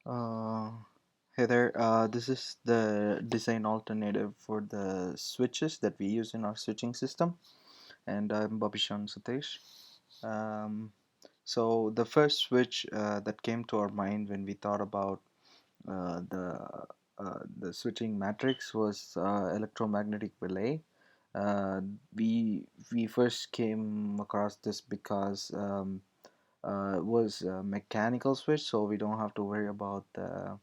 Uh, Hey there, this is the design alternative for the switches that we use in our switching system, and I'm Babishan Satish. Um, so the first switch that came to our mind when we thought about the switching matrix was electromagnetic relay. Uh, we first came across this because it was a mechanical switch, so we don't have to worry about the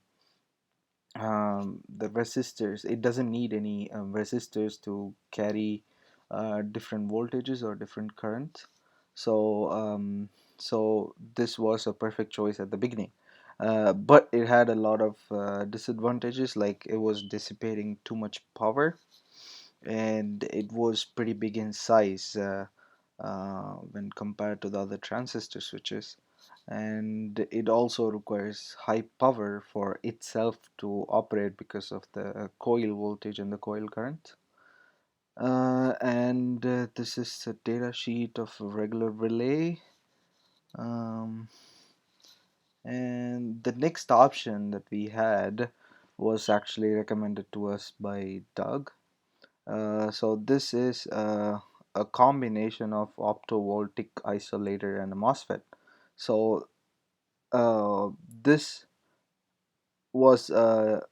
resistors. It doesn't need any resistors to carry different voltages or different currents. So um, so this was a perfect choice at the beginning, but it had a lot of disadvantages, like it was dissipating too much power, and it was pretty big in size when compared to the other transistor switches, and it also requires high power for itself to operate because of the coil voltage and the coil current. And this is a data sheet of a regular relay. um, and the next option that we had was actually recommended to us by Doug. So this is a combination of optovoltaic isolator and a MOSFET. So uh, this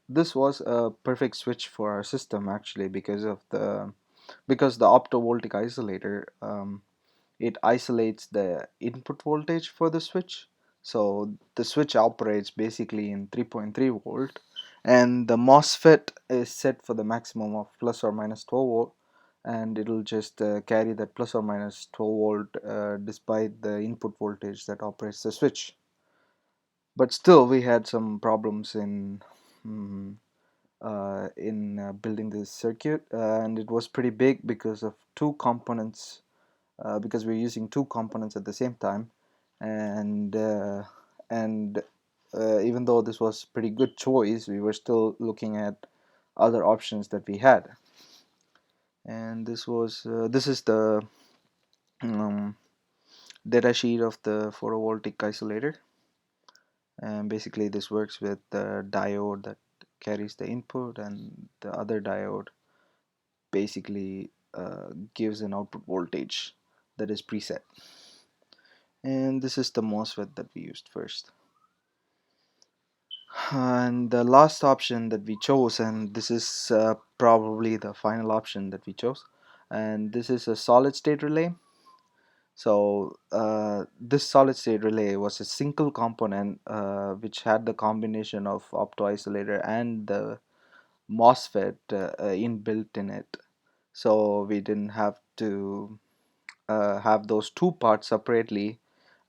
this was a perfect switch for our system, actually, because the optovoltaic isolator, it isolates the input voltage for the switch. So the switch operates basically in 3.3 volt, and the MOSFET is set for the maximum of plus or minus 12 volt, and it'll just carry that plus or minus 12 volt despite the input voltage that operates the switch. But still, we had some problems mm, in building this circuit, and it was pretty big because of two components, because we're using two components at the same time. And uh, and uh, even though this was pretty good choice, we were still looking at other options that we had. And this is the um, data sheet of the photovoltaic isolator. And basically this works with the diode that carries the input, and the other diode basically gives an output voltage that is preset. And this is the MOSFET that we used first. And the last option that we chose, and this is probably the final option that we chose, and this is a solid state relay. So this solid state relay was a single component which had the combination of optoisolator and the MOSFET inbuilt in it. So we didn't have to have those two parts separately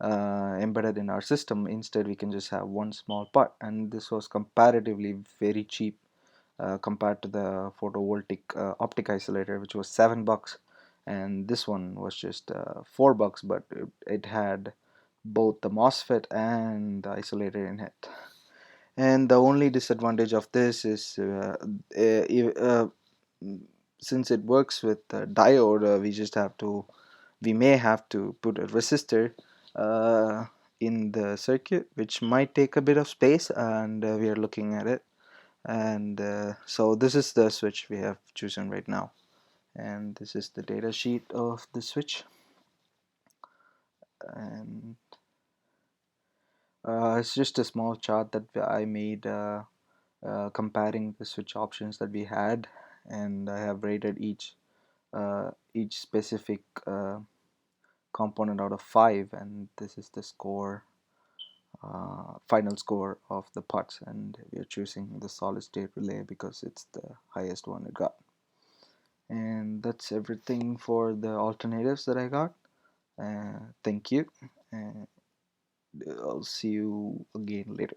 embedded in our system. Instead, we can just have one small part, and this was comparatively very cheap compared to the photovoltaic optic isolator, which was $7, and this one was just $4, but it had both the MOSFET and the isolator in it. And the only disadvantage of this is since it works with diode, we may have to put a resistor uh, in the circuit, which might take a bit of space, and we are looking at it. And so this is the switch we have chosen right now, and this is the data sheet of the switch. And it's just a small chart that I made comparing the switch options that we had, and I have rated each specific component out of 5, and this is the score, final score of the parts, and we are choosing the solid state relay because it's the highest one it got. And that's everything for the alternatives that I got. Thank you, and I'll see you again later.